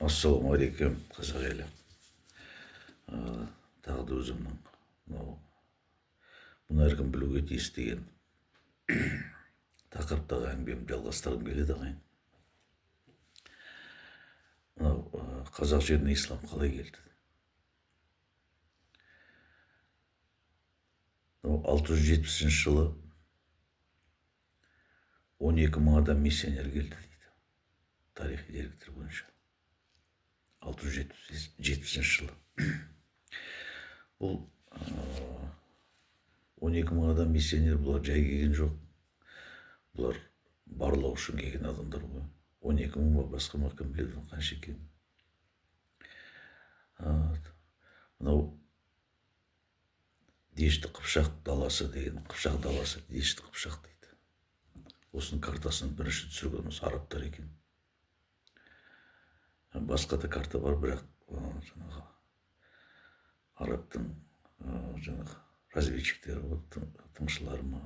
Ассалаумағалейкум, қазақ елі. Тағы да өзімнің мұны әркім білуге тиіс деген тақырыптағы әңгімемді жалғастырғым келеді ағайын. Қазақ жеріне ислам қалай келді? 670 жылы 12 мың адам миссионер келді дейді, тарихи деректер бойынша. 670 жылы. Бұл 12 мың адам миссионер, бұлар жай келген жоқ. Бұлар барлау үшін келген адамдар ғой. 12 мың ба, басқа ма, кім біледі қанша екен. Мынау Дешті Қыпшақ даласы деген, Қыпшақ даласы, Дешті Қыпшақ дейді. Осының картасын бірінші түсірген осы арабтар екен. Басқа да карта бар, бірақ жаңағы арабтың жаңағы разведчиктері, тыңшылары ма,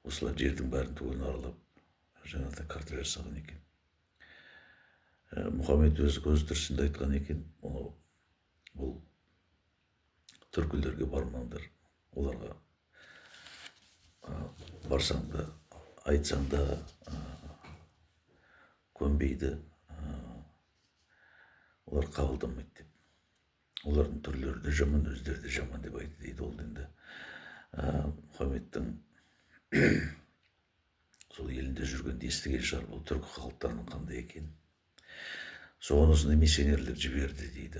осылар жердің бәрін түгелін аралап жаңағыдай карта жасаған екен. Мұхаммед өзі көз тірісінде айтқан екен, бұл түркілерге бармаңдар, оларға барсаң да, айтсаң да көнбейді, олар қабылдамайды деп. Олардың түрлері де жаман, өздері де жаман деп айтты дейді. Ол енді Мұхаммедтің сол елінде жүргенде естіген шығар, бұл түркі халықтарының қандай екен. Соған осындай миссионерлер жіберді дейді.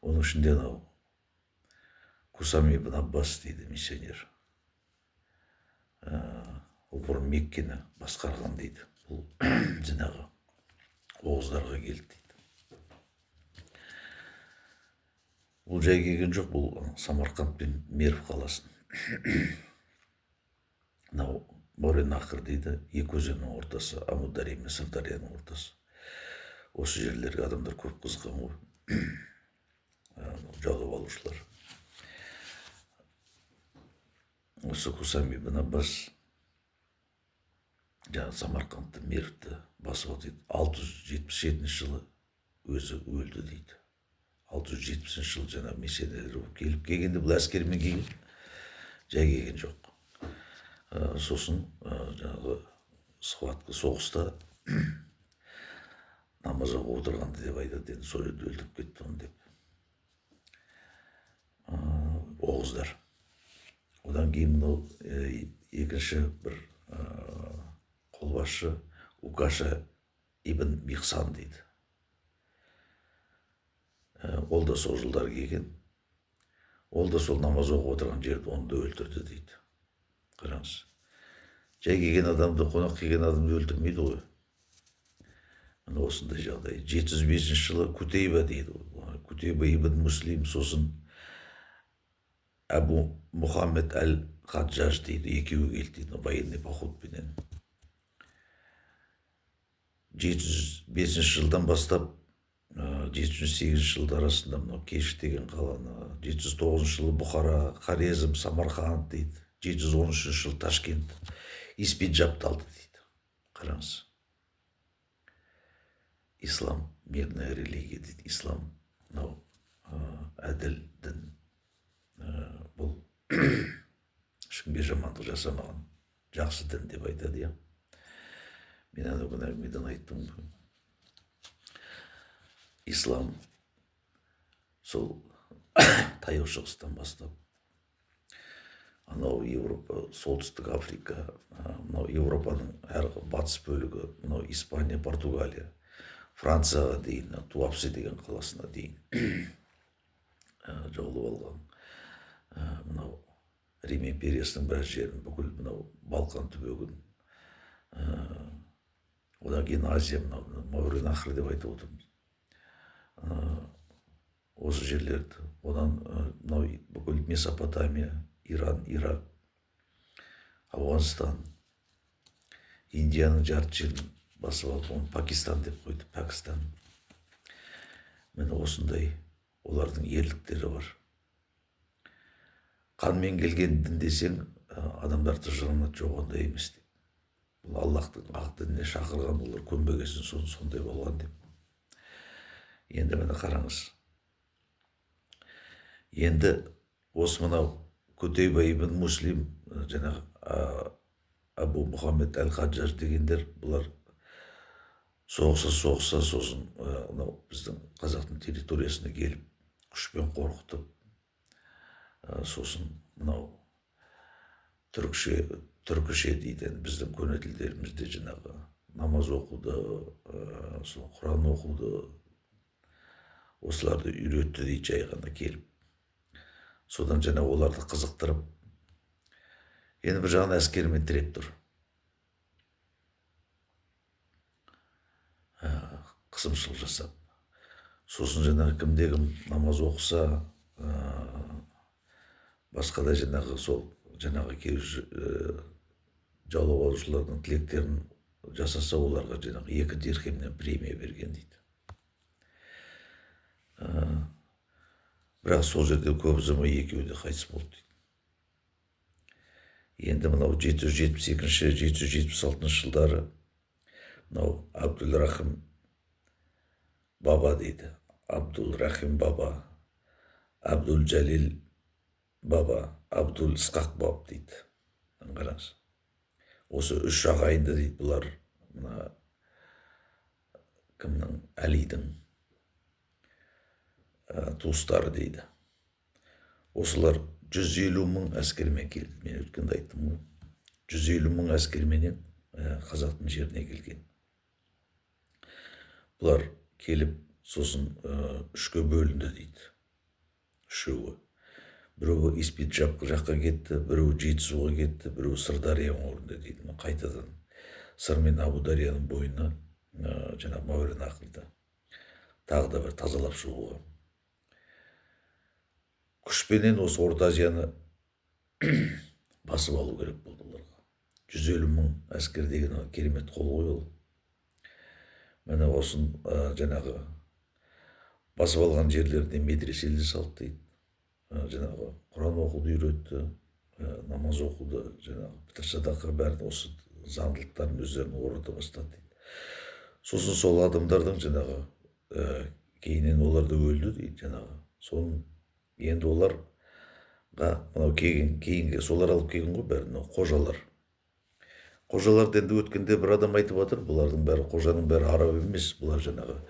Оның ішінде Кусам ибн Аббас дейді миссионер. Ол бұрын Меккені басқарған дейді. Бұл жаңағы оғыздарға келді дейді. Бұл жай келген жоқ, бұл Самарқанд пен Мерв қаласын. Мауреннахр дейді, екі өзеннің ортасы, Амудария мен Сырдарияның ортасы. Осы жерлерге адамдар көп қызған ғой, жаулап алушылар. Осы Кусам ибн Аббас Самарқандты, Мервті басып отыр. 677 жылы өзі өлді дейді. 670 жыл жаңа миссионерлер келгенде, бұл әскермен келген, жай келген жоқ. Сосын жаңағы соғыста намаз оқып отырғанды деп айтады, енді сол жерде өлтіріп кетті оны деп. Оғыздар. Одан кейін мынау екінші бір қолбасшы Укаша ибн Михсан дейді. Ол да сол жылдар келген. Ол да сол намаз оқып отырған жерді оны да өлтірді дейді. Қараңыз. Жай келген адамды, қонақ келген адамды өлтірмейді ғой. Мына осындай жағдай. 705 жылы Кутейба дейді. Кутейба ибн Муслим, сосын Әбу Мұхаммед әл-Хаджаж дейді. Екеуі келді дейді, военный походпенен. 705 жылдан бастап 708 жылдар арасында мынау Кеш деген қаланы, 709 жылы Бұхара, Хорезм, Самарқанд дейді, 713 жыл Ташкент, Испиджабты алды дейді. Қараңыз. Ислам мирная религия дейді. Ислам әділ дін. Бұл ешкімге жамандық жасамаған жақсы дін деп айтады. Мен күні әңгімеден айттым. Ислам сол таяу шығыстан бастап, анау Европа, солтүстік Африка, мынау Европаның әрі батыс бөлігі, мынау Испания, Португалия, Францияға дейін, Туапсе деген қаласына дейін жаулап алған. Мынау Рим империясының біраз жерін, бүкіл мынау Балқан түбегін, одан кейін Азия, Мауреннахр деп айтып отырмыз. Осы жерлерді, одан бүкіл Месопотамия, Иран, Ирак, Ауғанстан, Индияның жарты жерін басып алып, оны Пакистан деп қойды, Пәкістан. Міне осындай олардың ерліктері бар. Қанмен келген дін десең, адамдар тыжырынады, жоқ ондай емес деп. бұл Аллахтың ақ дініне шақырған, олар көнбегесін сондай болған деп. Енді міне қараңыз. Енді осы мынау Күтейба ибн Муслим, жаңағы Абу Мұхаммед әл-Хаджаж дегендер, бұлар соғыса сосын мынау біздің қазақтың территориясына келіп күшпен қорқытып, сосын мынау түркіше дейді, біздің көне тілдерімізде жаңағы намаз оқуды, Құран оқуды, осыларды үйретті дейді, жай ғана келіп. Содан жаңа оларды қызықтырып, енді бір жағын әскермен тіреп тұр. Қысымшылық жасап. Сосын жаңағы кімде-кім намаз оқыса, басқа да жаңағы сол жаңағы жаулап алушылардың тілектерін жасаса, оларға жаңағы 2 дирхемнен премия берген дейді. Бірақ сол жерде көп ұзамай екеуі де қайтыс болды дейді. Енді мынау 772-776 жылдары мынау Абдул-Рахим баба дейді. Абдул-Рахим баба, Абдул-Джалил баба, Абдул-Исқақ баб дейді. Қараңыз. Осы 3 ағайынды дейді, бұлар мына кімнің, Әлидің туыстары дейді. Осылар 150 мың әскермен келді. Мен өткенде айттым ғой. 150 мың әскерменен қазақтың жеріне келген. Бұлар келіп, сосын 3-ке бөлінді дейді. 3-еуі. Біреуі Испит жаққа кетті, біреуі Жетісуға кетті, біреуі Сырдария өңірінде дейді. Қайтадан Сыр мен Әмударияның бойына жаңағы Мауреннахрды тағы да бір тазалап шығуға. Күшпенен осы Орта Азияны басып алу керек болды оларға. 150 мың әскер деген керемет қол ғой ол. Міне осын жаңағы басып алған жерлеріне медреселер салды дейді. Жаңағы Құран оқуды үйретті, намаз оқуды, жаңағы пітір садақа бәрін осы заңдылықтарын өздерінің орната бастады дейді. Сосын сол адамдардың жаңағы кейіннен олар да өлді дейді жаңағы. Соның енді оларға мынау кейінгі солар алып келген ғой бәрін, қожалар. Қожаларды енді өткенде бір адам айтып жатыр, бұлардың бәрі, қожаның бәрі араб емес, бұлар жаңағы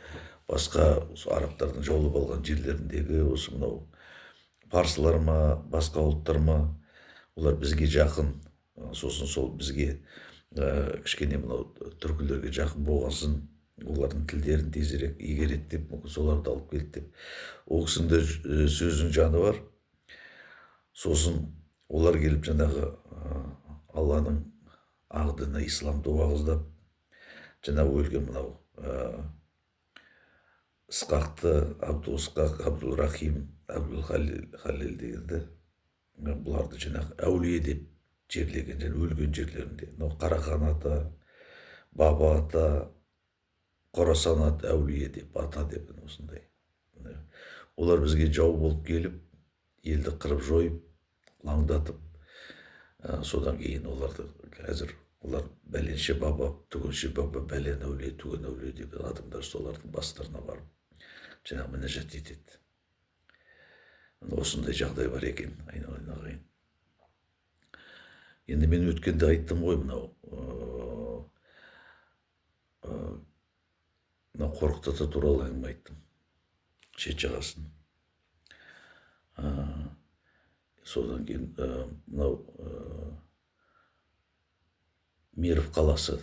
басқа арабтардың жаулап алған жерлеріндегі осы мынау парсылар ма, басқа ұлттар ма, олар бізге жақын, сосын сол бізге кішкене мынау түркілерге жақын болғансын, олардың тілдерін тезірек игереді деп, соларды алып келді деп. Ол кісінде сөздің жаны бар. Сосын олар келіп жаңағы Алланың ақ діні исламды уағыздап, жаңағы өлген мынау Исқақты, Абдул-Исқақ, Абдул-Рахим, Абдул-Халил дегенді, бұларды жаңағы әулие деп жерлеген, және өлген жерлерінде. Қарахан ата, Баба ата, Қорасан ата, әулие деп, ата деп, осындай. Олар бізге жау болып келіп, елді қырып жойып, лаңдатып, содан кейін оларды қазір олар бәленше баба, түгенше баба, бәлен әулие, түген әулие деп адамдар солардың бастарына барып, жаңағы мінәжат етеді. Осындай жағдай бар екен, айналайын ағайын. Енді мен өткенде айттым ғой, мынау Қорқыт ата туралы әңгіме айттым. Шет жағасын. Содан кейін мынау Мерв қаласы.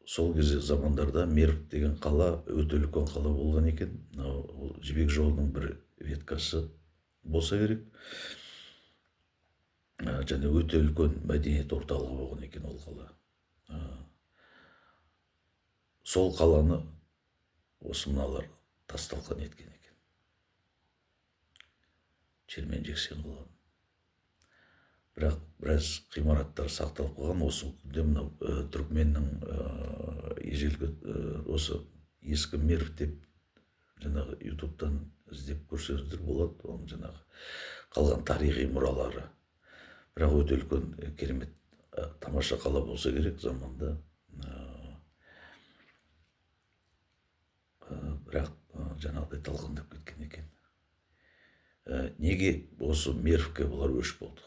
Сол кезде замандарда Мерв деген қала өте үлкен қала болған екен. Жібек жолының бір веткасы болса керек. Және өте үлкен мәдениет орталығы болған екен ол қала. Сол қаланы осы мыналар тасталқан еткен екен. Жермен жексен қылған. Бірақ біраз ғимараттар сақталып қалған. Осы күнде мынау түркменнің ежелгі осы ескі Мерв деп жаңағы ютубтан іздеп көрсеңіздер болады. Оның жаңағы қалған тарихи мұралары. Бірақ өте үлкен керемет тамаша қала болса керек заманда. бірақ жаңағыдай талқандап кеткен екен. Неге осы Мервке бұлар өш болды?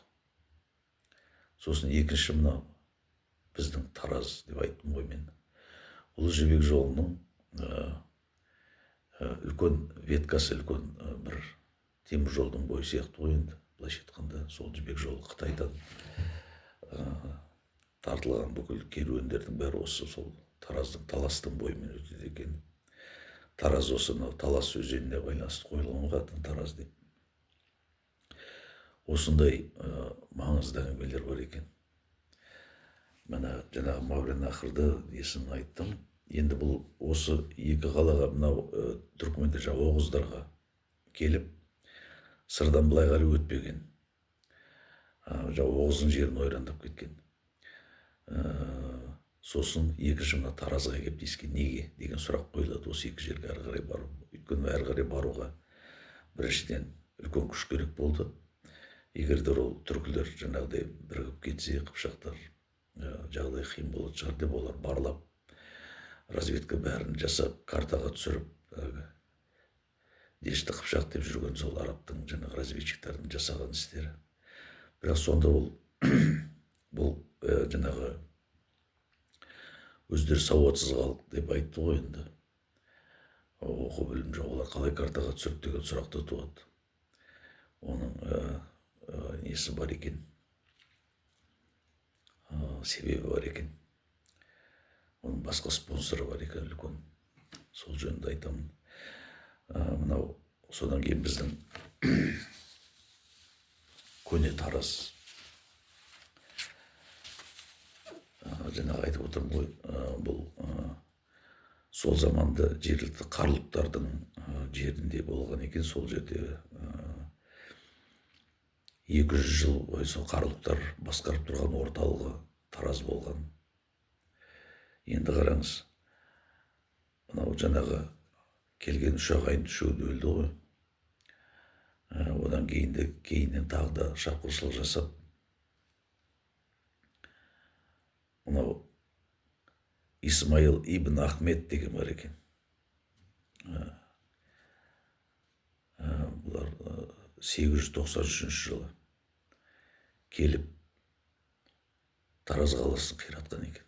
Сосын екінші мынау біздің Тараз деп айттым ғой мен. Ұлы Жібек жолының үлкен веткасы, үлкен бір темір жолдың бойы сияқты ғой енді. Былайша айтқанда сол Жібек жолы Қытайдан тартылған бүкіл керуендердің бәрі осы сол Тараздың Таластың бойымен өтеді екен. Тараз осы Талас өзеніне байланысты қойылған ғой атын Тараз деп. Осындай маңызды әңгімелер бар екен. Мына жаңағы Мавреннахрды несін айттым. Енді бұл осы екі қалаға мынау түркмендер жаңағы оғыздарға келіп сырдан былай қарай өтпеген. Жаңағы оғыздың жерін ойрандап кеткен. Сосын екінші мына Таразға келіп тиіскен. Неге деген сұрақ қойылады осы екі жерге әрі қарай бару. Өйткені әрі қарай баруға біріншіден үлкен күш керек болды. Егерде ол түркілер жаңағыдай бірігіп кетсе, қыпшақтар жағдай қиын болады шығар деп олар барлап, разведка бәрін жасап, картаға түсіріп, Дешті Қыпшақ деп жүрген сол арабтың жаңағы разведчиктардың жасаған істері. Бірақ сонда бұл жаңағы өздері сауатсыз халық деп айтты ғой енді. Оқу білім жоқ, олар қалай картаға түсіріп деген сұрақты туады. Оның несі бар екен, себебі бар екен. Оның басқа спонсоры бар екен үлкен. Сол жөнінде айтамын. Мынау содан кейін біздің көне Тараз. Жаңағы айтып отырмын ғой, бұл сол заманда жергілікті қарлұқтардың жерінде болған екен. Сол жерде 200 жыл бойы сол қарлұқтар басқарып тұрған орталығы Тараз болған. Енді қараңыз, мынау жаңағы келген үш ағайын үшеуі өлді ғой. Одан кейіннен тағы да шапқыншылық жасап, мынау Исмаил ибн Ахмет деген бар екен. Бұлар 893 жылы келіп Тараз қаласын қиратқан екен.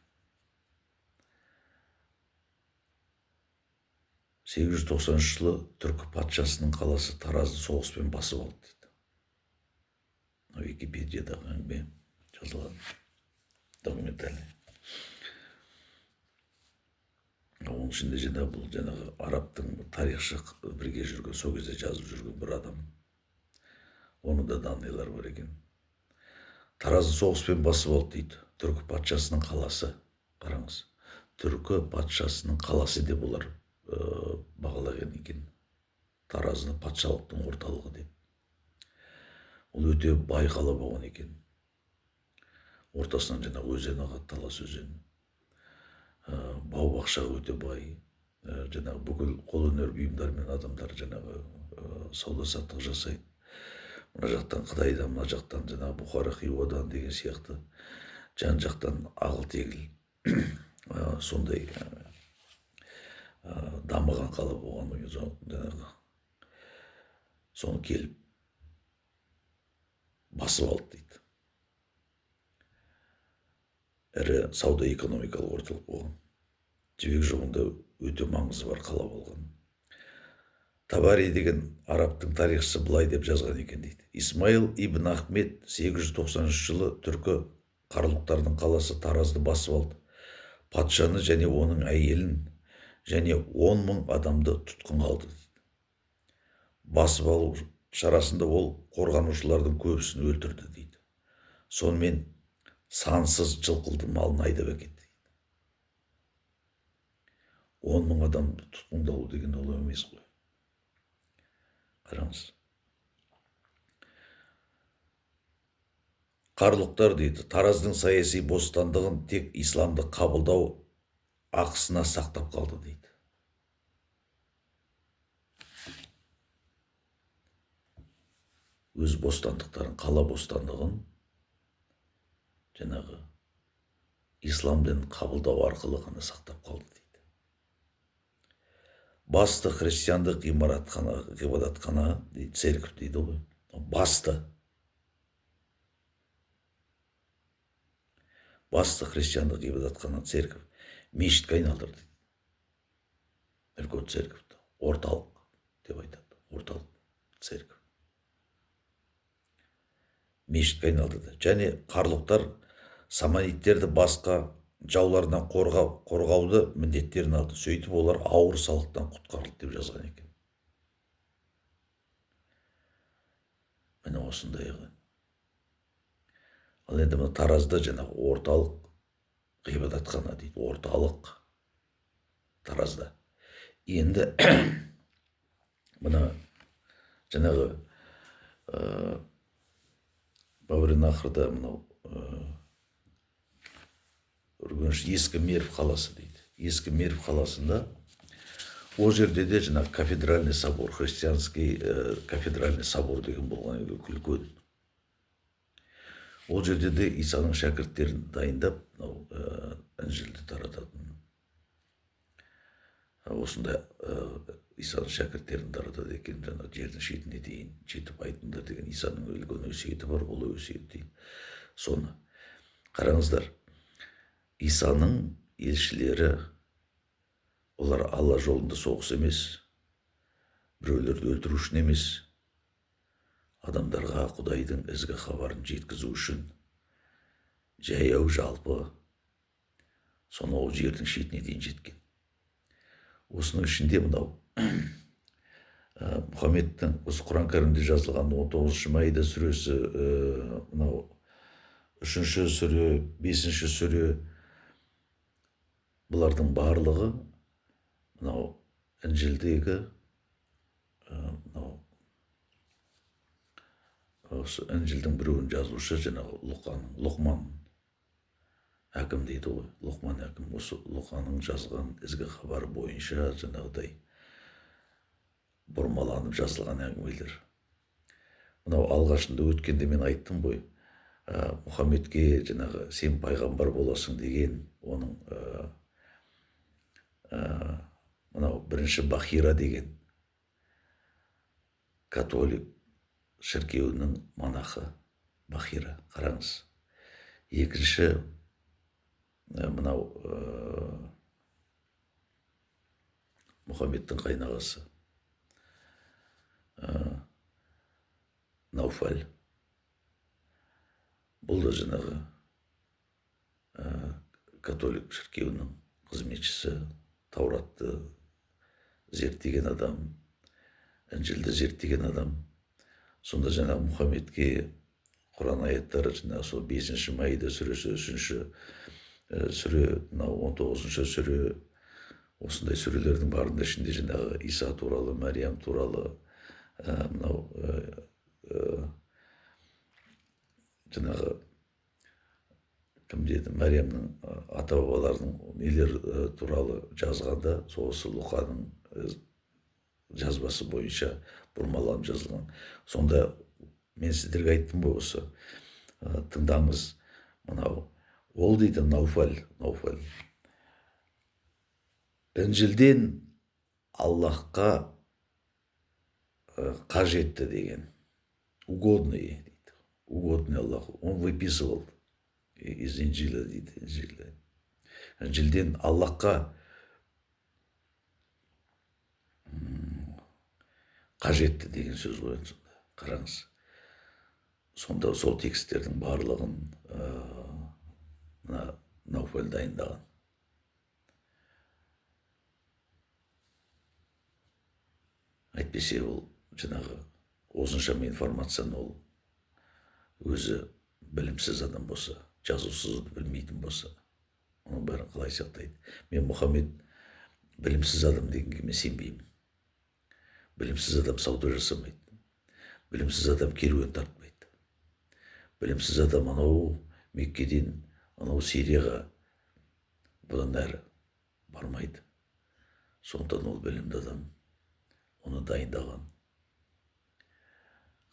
890 жылы түркі патшасының қаласы Таразды соғыспен басып алды дейді. Википедиядағы әңгіме жазылған документальный. Оның ішінде жаңағы арабтың тарихшы бірге жүрген, сол кезде жазып жүрген бір адам. Оның да данныйлар бар екен. Таразды соғыспен басып алды дейді. Түркі патшасының қаласы. Қараңыз. Түркі патшасының қаласы деп олар бағалаған екен. Таразды патшалықтың орталығы деп. Ол өте бай қала болған екен. Ортасынан жаңағы өзен ағады, Талас өзені. Бау-бақшаға өте бай. Жаңағы бүкіл қолөнер бұйымдарымен адамдар жаңағы сауда-саттық жасайды. Мына жақтан Қытайдан, мына жақтан жаңағы Бұхара, Хиуадан деген сияқты жан жақтан ағыл-тегіл сондай дамыған қала болған жаңағы соны келіп басып алды дейді. Әрі сауда-экономикалық орталық болған. Жібек жолында өте маңызы бар қала болған. Табари деген арабтың тарихшысы былай деп жазған екен дейді. Исмаил ибн Ахмет 893 жылы түркі қарлұқтардың қаласы Таразды басып алды. Патшаны және оның әйелін және 10 000 адамды тұтқынға алды дейді. Басып алу шарасында ол қорғанушылардың көбісін өлтірді дейді. Сонымен сансыз жылқылды малын айдап әкетті дейді. 10 000 адамды тұтқындалу деген ол емес қой. Қараңыз. Қарлұқтар дейді, Тараздың саяси бостандығын тек исламды қабылдау ақысына сақтап қалды дейді. Өз бостандықтарын, қала бостандығын жаңағы ислам дінін қабылдау арқылы ғана сақтап қалды дейді. Басты христиандық ғибадатхана дейді, церковь дейді ғой. Басты христиандық ғибадатхана церковь мешітке айналдырды дейді. Үлкен церковьті, орталық деп айтады, орталық церковь. Мешітке айналдырды. Және қарлықтар саманиттерді басқа жауларынан қорғауды міндеттерін алды. Сөйтіп олар ауыр салықтан құтқарылды деп жазған екен. Міне осындай екен. Ал енді мына Таразда жаңағы орталық ғибадатхана дейді. Орталық Таразда. Енді мына жаңағы Мауреннахрда мынау Үргеніш ескі Мерв қаласы дейді. Ескі Мерв қаласында ол жерде де жаңағы кафедральный собор, христианский кафедральный собор деген болған үлкен. Ол жерде де Исаның шәкірттерін дайындап, Інжілді тарататын. Осында Исаның шәкірттерін таратады екен, жаңа жердің шетіне дейін жетіп айтыңдар деген Исаның өлген өсиеті бар, ол өсиет дейді. Соны қараңыздар. Исаның елшілері, олар Алла жолында соғыс емес, біреулерді өлтіру үшін емес, адамдарға Құдайдың ізгі хабарын жеткізу үшін жаяу жалпы сонау жердің шетіне дейін жеткен. Осының ішінде мынау Мұхаммедтің осы Құран кәрімде жазылған 19 Маида сүресі, мынау 3-ші сүре, 5-ші сүре, бұлардың барлығы мынау Інжілдегі осы Інжілдің біреуін жазушы жаңағы Лұқман әкім дейді ғой. Лұқман әкім осы Лұқманның жазған ізгі хабары бойынша жаңағыдай бұрмаланып жазылған әңгімелер. Мынау алғашында өткенде мен айттым ғой, Мұхаммедке жаңағы сен пайғамбар боласың деген, оның мынау бірінші Бахира деген католик шіркеуінің монахы Бахира, қараңыз. Екінші мынау Мұхаммедтің қайнағасы Науфал. Бұл да жаңағы католик шіркеуінің қызметшісі, Тауратты зерттеген адам, Інжілді зерттеген адам. Сонда жаңағы Мұхаммедке Құран аяттары жаңағы сол 5-ші Маида сүресі, 3-ші сүре, 19-ші сүре, осындай сүрелердің барында ішінде жаңағы Иса туралы, Мәриям туралы, мынау жаңағы кім деді, Мәриямның ата-бабаларының нелер туралы жазғанда, сосы Лұқаның жазбасы бойынша бұрмаланып жазылған. Сонда мен сіздерге айттым ғой осы, тыңдаңыз, мынау, ол дейді Науфал. Інжілден Аллахқа қажетті деген, угодный дейді, угодный Аллаху, он выписывал из Инжиля дейді, Інжілден Аллахқа қажетті деген сөз ғой. Қараңыз, сонда сол тексттердің барлығын Науфал дайындаған. Әйтпесе ол жаңағы осыншама информацияны ол өзі білімсіз адам болса, жазусыз білмейтін болса, оның бәрін қалай сақтайды. Мен Мұхаммед білімсіз адам дегенге мен сенбеймін. Білімсіз адам сауда жасамайды. Білімсіз адам керуен тартпайды. Білімсіз адам анау Меккеден, анау Сирияға бұдан әрі бармайды. Сондықтан ол білімді адам, оны дайындаған,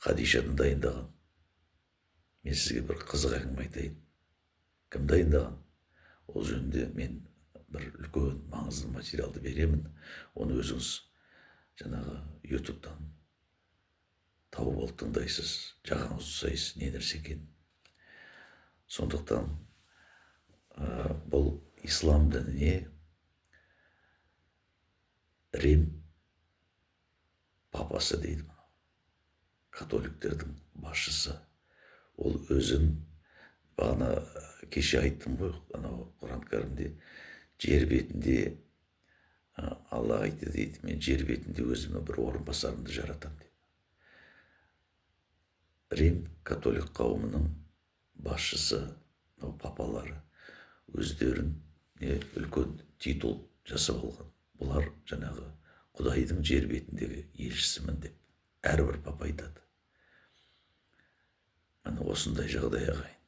Хадишаны дайындаған. Мен сізге бір қызық әңгіме айтайын. Кім дайындаған? Ол жөнінде мен бір үлкен маңызды материалды беремін. Оны өзіңіз жаңағы ютубтан тауып алып тыңдайсыз, жағаңыз ұсайсыз, не нәрсе екен. Сондықтан бұл ислам дініне Рим папасы дейді, католиктердің басшысы. Ол өзін бағана кеше айттым ғой, анау Құран кәрімде жер бетінде Алла айтты дейді, мен жер бетінде өзіме бір орынбасарымды жаратамын деп. Рим католик қауымының басшысы, папалары өздерін үлкен титул жасап алған. Бұлар жаңағы Құдайдың жер бетіндегі елшісімін деп әрбір папа айтады. Міне осындай жағдай ағайын.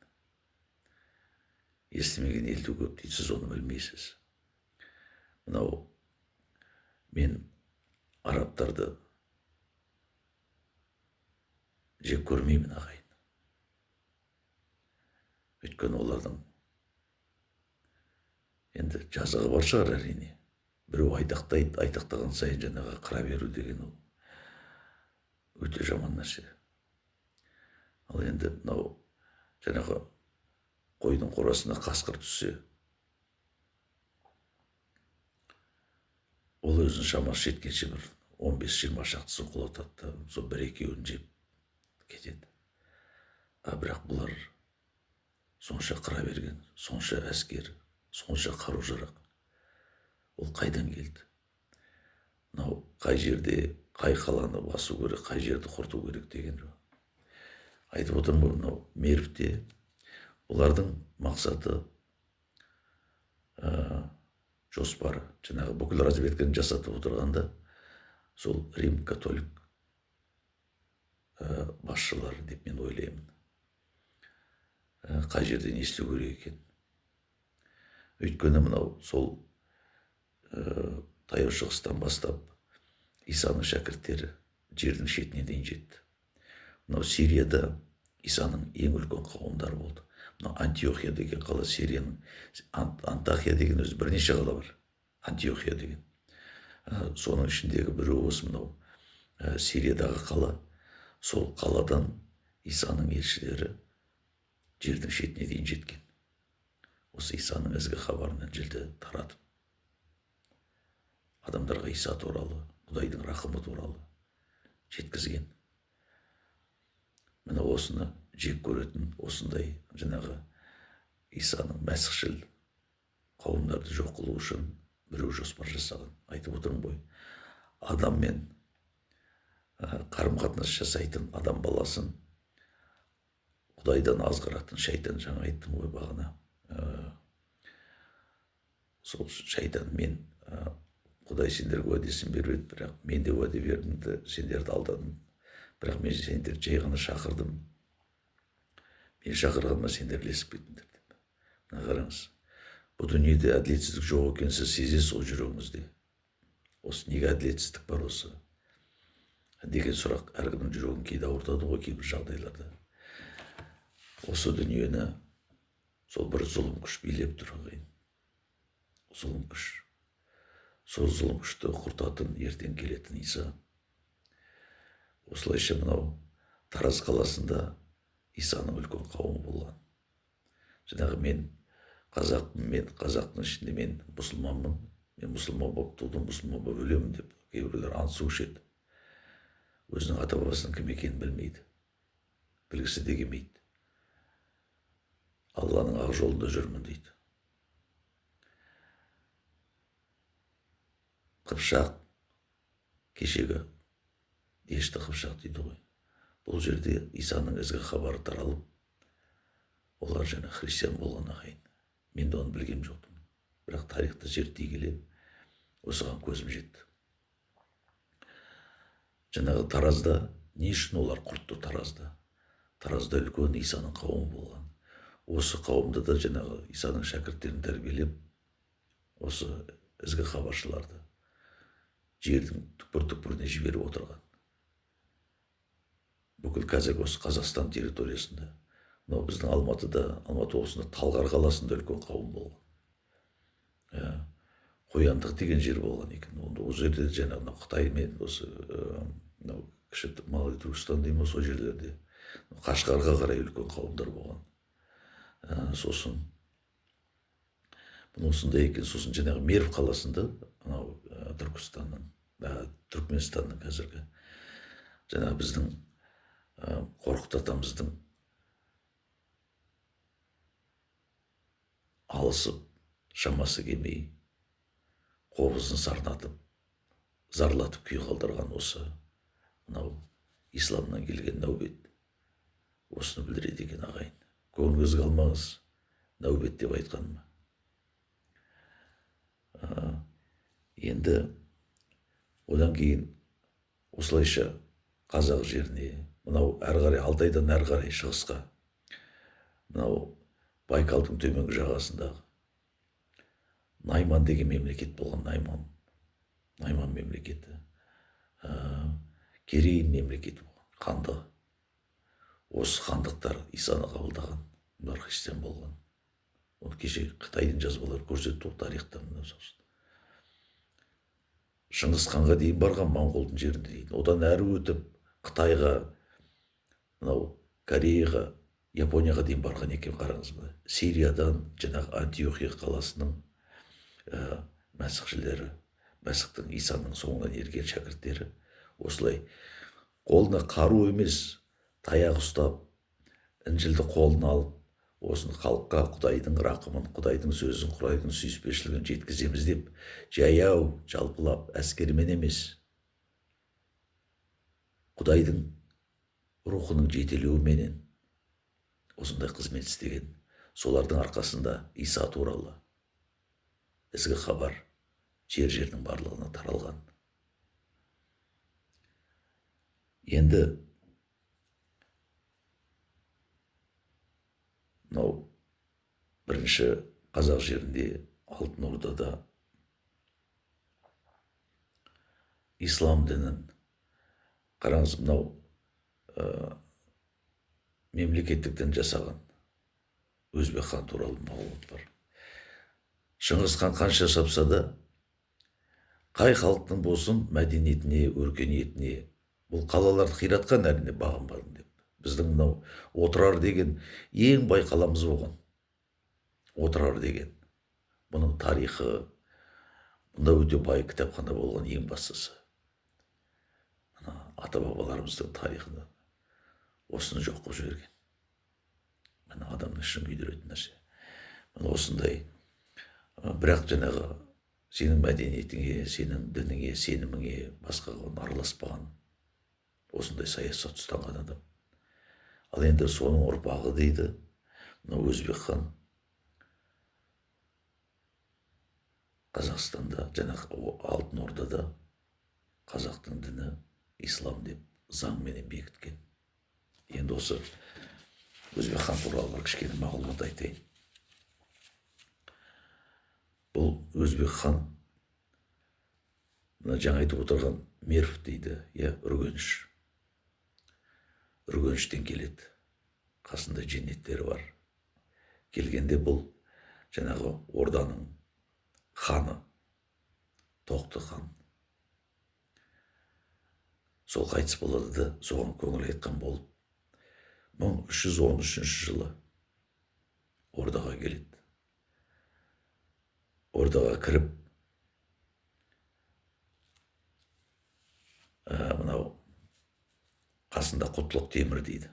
Естімеген елде көп дейді, сіз оны білмейсіз. Мынау мен арабтарды жек көрмеймін ағайын. Өйткені олардың енді жазығы бар шығар әрине. Біреу айтақтайды, айтақтаған сайын жаңағы қыра беру деген ол өте жаман нәрсе. Ал енді мынау жаңағы қойдың қорасына қасқыр түссе, ол өзінің шамасы жеткенше бір 15-20 шақтысын құлатады, сол бір-екеуін жеп кетеді. Бірақ бұлар сонша қыра берген, сонша әскер, сонша қару-жарақ. Ол қайдан келді? Мынау қай жерде, қай қаланы басу керек, қай жерді құрту керек деген жоқ. Айтып отырмын ғой, мынау Мервте олардың мақсаты жоспары. Жаңағы бүкіл разведканы жасатып отырғанда сол Рим католик басшылары деп мен ойлаймын. Қай жерде не істеу керек екен? Өйткені мынау сол таяу шығыстан бастап Исаның шәкірттері жердің шетіне дейін жетті. Мынау Сирияда Исаның ең үлкен қауымдары болды. Мынау Антиохия деген қала, Сирияның Антахия деген өзі бірнеше қала бар. Антиохия деген. Соның ішіндегі біреу осы мынау Сириядағы қала. Сол қаладан Исаның елшілері жердің шетіне дейін жеткен. Осы Исаның ізгі хабарынан жерді таратып, адамдарға Иса туралы, Құдайдың рақымы туралы жеткізген. Міне осыны жек көретін, осындай жаңағы Исаның мәсіхшіл қауымдарды жоқ қылу үшін біреу жоспар жасаған. Айтып отырмын ғой, адаммен қарым-қатынас жасайтын адам баласын Құдайдан азғыратын шайтан, жаңа айттым ғой бағана. Сол шайтан, мен Құдай сендерге уәдесін береді, бірақ мен де уәде бердім, сендерді алдадым. Бірақ мен сендерді жай ғана шақырдым. Мен шақырғаныма сендер ілесіп кеттіңдер деп. Мына қараңыз, бұл дүниеде әділетсіздік жоқ екен, сіз сезесіз ғой жүрегіңізде. Осы неге әділетсіздік бар осы деген сұрақ әркімнің жүрегін кейде ауыртады ғой кейбір жағдайларда. Осы дүниені сол бір зұлым күш билеп тұр ағайын. Зұлым күш. Сол зұлым күшті құртатын ертең келетін Иса. Осылайша мынау Тараз қаласында Исаның үлкен қауымы болған. Жаңағы мен қазақпын, мен қазақтың ішінде мен мұсылманмын, мен мұсылман болып тудым, мұсылман болып өлемін деп кейбіреулер ант су ішеді. Өзінің ата бабасының кім екенін білмейді, білгісі де келмейді. Алланың ақ жолында жүрмін дейді. Қыпшақ, кешегі дешті Қыпшақ дейді ғой. Бұл жерде Исаның ізгі хабары таралып, олар жаңа христиан болған ағайын. Мен де оны білгем жоқтым. Бірақ тарихты зерттей келе осыған көзім жетті. Жаңағы Таразда, не үшін олар құртты Таразда? Таразда үлкен Исаның қауымы болған. Осы қауымда да жаңағы Исаның шәкірттерін тәрбиелеп, осы ізгі хабаршыларды жердің түкпір-түкпіріне жіберіп отырған. Бүкіл қазір осы Қазақстан территориясында, мынау біздің Алматыда, Алматы облысында Талғар қаласында үлкен қауым болған. қояндық деген жер болған екен. Ол жерде жаңағы Қытай мен осы мынау кіші Малый Түркістан деймін, сол жерлерде Қашқарға қарай үлкен қауымдар болған. Сосын бұл осындай екен. Сосын жаңағы Мерв қаласында, мынау Түркістанның, Түркменстанның қазіргі жаңағы біздің Қорқыт атамыздың алысып шамасы келмей қобызын сарнатып зарлатып күй қалдырған осы мынау исламнан келген нәубет осыны білдіреді екен ағайын. Көңіліңізге алмаңыз, нәубет деп айтқаным. Енді одан кейін осылайша қазақ жеріне, мынау әрі қарай Алтайдан әрі қарай шығысқа, мынау Байкалдың төменгі жағасындағы Найман деген мемлекет болған. Найман мемлекеті, Керейін мемлекеті болған, хандығы. Осы хандықтар Исаны қабылдаған, бұлар христиан болған. Оны кеше Қытайдың жазбалары көрсетті, ол тарихтан. Шыңғыс ханға дейін барған, Моңғолдың жерінде дейін. Одан әрі өтіп Қытайға, мынау Кореяға, Японияға дейін барған екен, қараңыз ба. Сириядан жаңағы Антиохия қаласының мәсіхшілері, мәсіхтің Исаның соңынан ерген шәкірттері осылай қолына қару емес, таяқ ұстап, Інжілді қолына алып, осыны халыққа Құдайдың рақымын, Құдайдың сөзін, Құдайдың сүйіспеншілігін жеткіземіз деп, жаяу, жалпылап, әскермен емес, Құдайдың рухының жетелеуіменен осындай қызмет істеген. Солардың арқасында Иса туралы ізгі хабар жер-жердің барлығына таралған. Енді мынау бірінші қазақ жерінде, Алтын Ордада ислам дінін, қараңыз, мынау мемлекеттік дін жасаған Өзбек хан туралы мағлұмат бар. Шыңғыс хан қанша шапса да, қай халықтың болсын мәдениетіне, өркениетіне, бұл қалаларды қиратқан, әрине бағынбадым деп. Біздің мынау Отырар деген ең бай қаламыз болған. Отырар деген. Бұның тарихы, бұнда өте бай кітапхана болған, ең бастысы. Ата-бабаларымыздың тарихында осыны жоқ қылып жіберген. Мына адамның ішін күйдіретін нәрсе. Мына осындай. Бірақ жаңағы сенің мәдениетіңе, сенің дініңе, сеніміңе, басқаға араласпаған, осындай саясат ұстанған адам. Ал енді соның ұрпағы дейді, мына Өзбек хан Қазақстанда, жаңағы Алтын Ордада қазақтың діні ислам деп заңменен бекіткен. Енді осы Өзбек хан туралы бір кішкене мағлұмат айтайын. Бұл Өзбек хан, мына жаңа айтып отырған Мерв дейді, үргеніш. Үргеніштен келеді. Қасында жендеттері бар. Келгенде бұл жаңағы орданың ханы, Тоқты хан. Сол қайтыс болады да, соған көңіл айтқан болып, 1313 жылы ордаға келеді. Ордаға кіріп, мынау қасында Құтлық Темір дейді.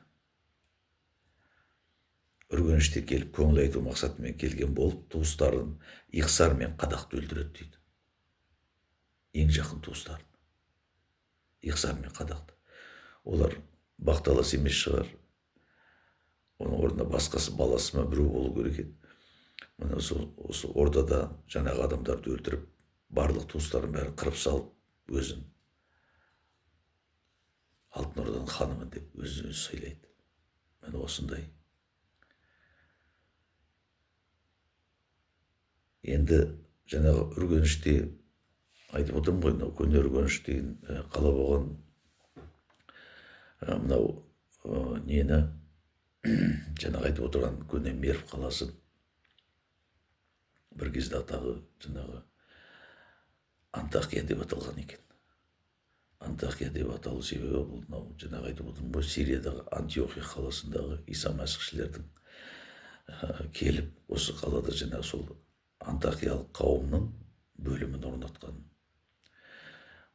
Үргеніште келіп, көңіл айту мақсатымен келген болып, туыстарын Иқсар мен Қадақты өлтіреді дейді. Ең жақын туыстарын. Иқсар мен Қадақты. Олар бақталас емес шығар. Оның орнына басқасы, баласы ма біреу болу керек еді. Мына осы ордада жаңағы адамдарды өлтіріп, барлық туыстарын бәрін қырып салып, өзін Алтын Орданың ханымын деп өзін өзі сыйлайды. Міне осындай. Енді жаңағы Үргеніште айтып отырмын ғой, мынау көне Үргеніш деген қала болған. Мынау нені жаңағы айтып отырған көне Мерв қаласын бір кезде атағы жаңағы Антахия деп аталған екен. Антахия деп аталу себебі бұл мынау жаңағы айтып отырмын ғой, Сириядағы Антиохия қаласындағы иса мәсіхшілердің келіп осы қалада жаңағы сол антахиялық қауымның бөлімін орнатқан.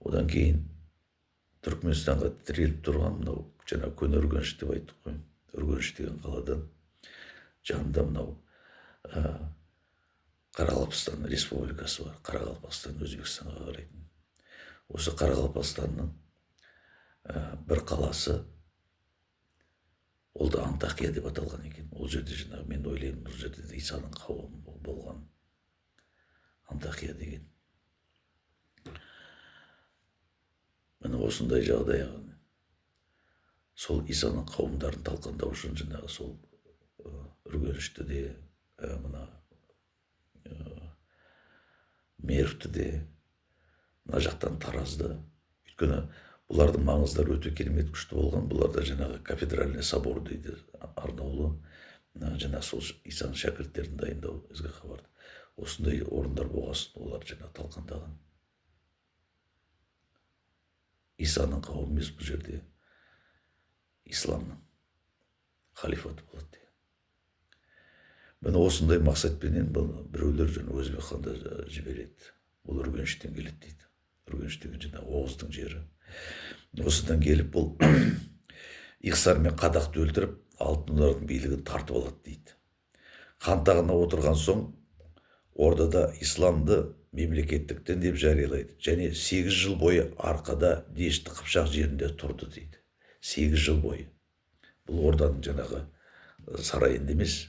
Одан кейін Түркменстанға тіреліп тұрған мынау жаңағы көне Үргеніш деп айттық қой. Үргеніш деген қаладан жанында мынау Қарақалпақстан республикасы бар. Қарақалпақстан Өзбекстанға қарайтын. Осы Қарақалпақстанның бір қаласы, ол да Антахия деп аталған екен. Ол жерде жаңағы мен ойлаймын, бұл жерде Исаның қауымы болған. Антахия деген. Міне осындай жағдайға сол Исаның қауымдарын талқандау үшін жаңағы сол Үргенішті де, мына Мервті де, мына жақтан Таразды. Өйткені бұлардың маңыздары өте керемет күшті болған. Бұларда жаңағы кафедральный собор дейді, арнаулы. Жаңағы сол Исаның шәкірттерін дайындау ізгі хабарды. Осындай орындар болғасын, олар жаңағы талқандаған. Исаның қауымы емес, бұл жерде исламның халифаты болады деген. Міне осындай мақсатпенен біреулер жаңа Өзбекханды жібереді. Бұл Үргеніштен келеді дейді. Үргеніш деген жаңағы Оғыздың жері. Осыдан келіп бұл Иқсар мен Қадақты өлтіріп, алтындардың билігін тартып алады дейді. Хан тағына отырған соң ордада исламды мемлекеттік дін деп жариялайды. Және 8 жыл бойы арқада Дешті Қыпшақ жерінде тұрды дейді. 8 жыл бойы. Бұл орданың жаңағы сарайында емес,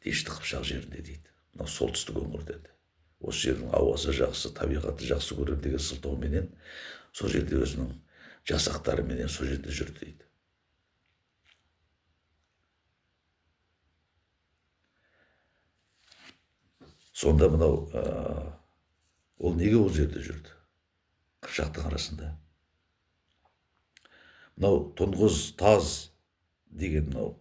Дешті Қыпшақ жерінде дейді. Мына солтүстік өңірде. Осы жердің ауасы жақсы, табиғаты жақсы көрем деген сылтауменен сол жерде өзінің жасақтарыменен сол жерде жүрді дейді. Сонда мынау ол неге ол жерде жүрді? Қыпшақтың арасында. Мынау Тұнғыз Таз деген мынау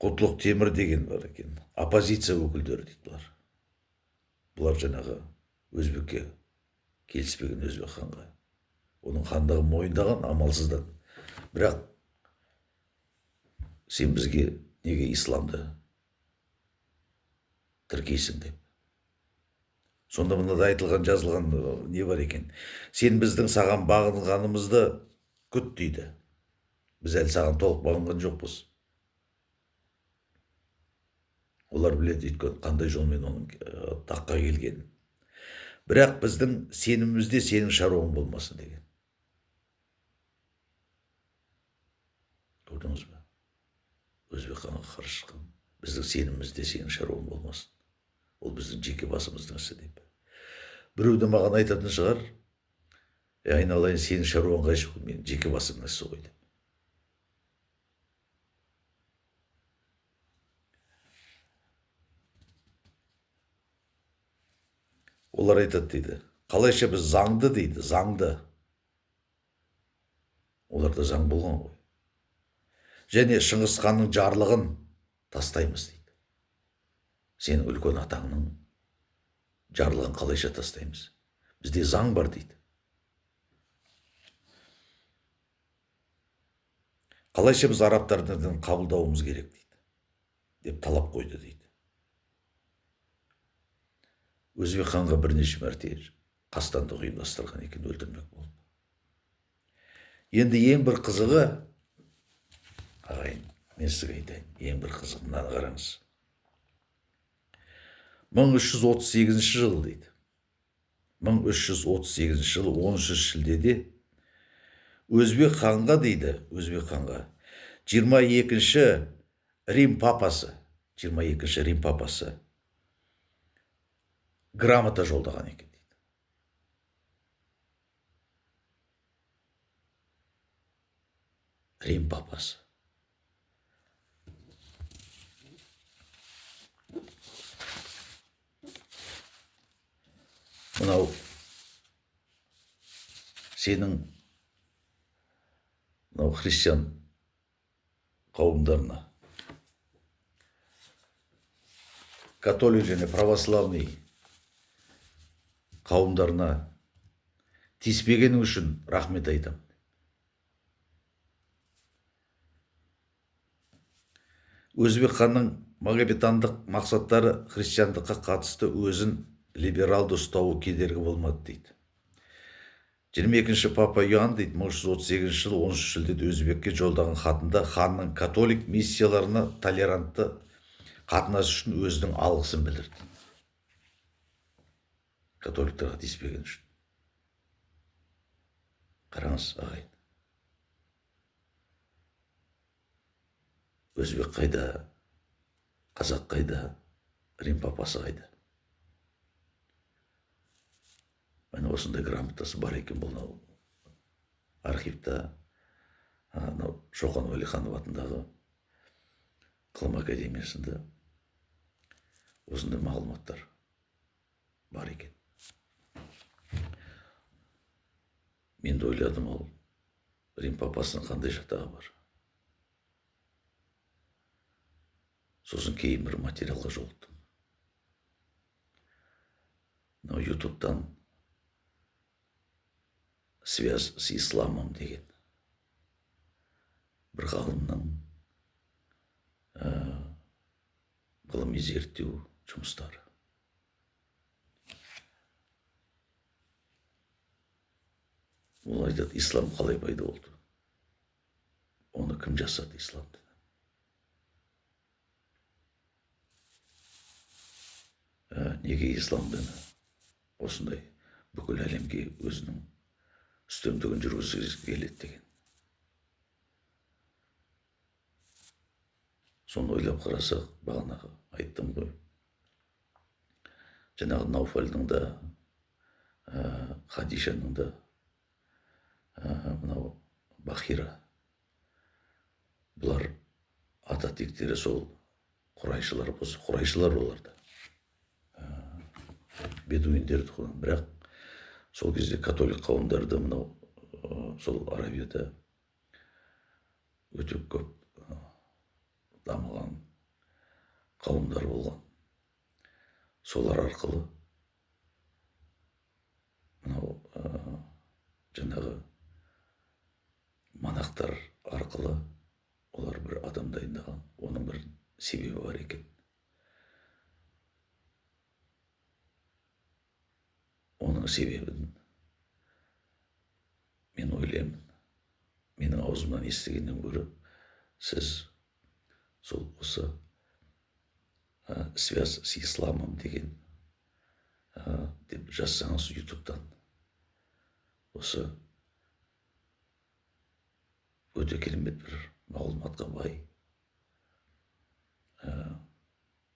Құтлық Темір деген бар екен. Оппозиция өкілдері дейді бұлар. Бұлар жаңағы өзбекке келіспеген өзбек ханға. Оның хандығын мойындаған амалсыздан. Бірақ сен бізге неге исламды тіркейсің деп. Сонда мынада айтылған, жазылған не бар екен? Сен біздің саған бағынғанымызды күт дейді. Біз әлі саған толық бағынған жоқпыз. Олар біледі өйткені қандай жолмен оның таққа келгенін. Бірақ біздің сенімімізде сенің шаруаң болмасын деген. Көрдіңіз бе? Өзбек ханға қарсы шыққан. Біздің сенімімізде сенің шаруаң болмасын. Ол біздің жеке басымыздың ісі деп. Біреу де маған айтатын шығар, айналайын, сенің шаруаң қайшы, мен жеке басымның ісі ғой деп. Олар айтады дейді, қалайша біз заңды дейді, заңды. Оларда заң болған ғой. Және Шыңғыс ханның жарлығын тастаймыз дейді. Сенің үлкен атаңның жарлығын қалайша тастаймыз? Бізде заң бар дейді. Қалайша біз арабтардың қабылдауымыз керек дейді. Деп талап қойды дейді. Өзбек ханға бірнеше мәрте қастандық ұйымдастырған екен, өлтірмек болып. Енді ең бір қызығы, ағайын, мен сізге айтайын, ең бір қызығы мынаны қараңыз. 1338 жылы дейді. 1338 жылы 13 шілдеде Өзбек ханға дейді, Өзбек ханға 22-ші Рим папасы грамота жолдаған екен дейді. Рим папасы. Мынау сенің мынау христиан қауымдарына католик және православный қауымдарына тиіспегенің үшін рахмет айтам. Өзбек ханның магометандық мақсаттары христиандыққа қатысты өзін либералды ұстауы кедергі болмады дейді. 22-ші папа Иоанн дейді, 1338 жылы 13 шілдеде өзбекке жолдаған хатында ханның католик миссияларына толерантты қатынас үшін өзінің алғысын білдірді. Католиктерға тиіспеген үшін. Қараңыз, ағайын. Өзбек қайда, қазақ қайда, Рим папасы қайда. Мен осындай грамотасы бар екен бұл архивта, Шоқан Уәлиханов атындағы ғылым академиясында осындай мағлұматтар бар екен. Мен де ойладым, ол Рим папасының қандай жатағы бар. Сосын кейін бір материалға жолықтым. Ютубтан «Связь с исламом» деген бір ғалымның ғылыми зерттеу жұмыстары. Ол айтады, ислам қалай пайда болды? Оны кім жасады, исламды? Неге ислам діні осындай бүкіл әлемге өзінің үстемдігін жүргізгісі келеді деген. Соны ойлап қарасақ, бағанағы айттым ғой. Жаңағы Науфалдың да, Хадишаның да, мынау Бахира. Бұлар ата тектері сол құрайшылар болса, құрайшылар оларда. Бедуиндерді қойған. Бірақ сол кезде католик қауымдарды мынау сол Аравияда өте көп дамыған қауымдар болған. Солар арқылы мынау жаңағы монахтар арқылы олар бір адам дайындаған. Оның бір себебі бар екен. Оның себебін мен ойлаймын. Менің аузымнан естігеннен гөрі сіз сол осы «Связь с исламом» деген деп жазсаңыз ютубтан, осы өте керемет бір мағлұматқа бай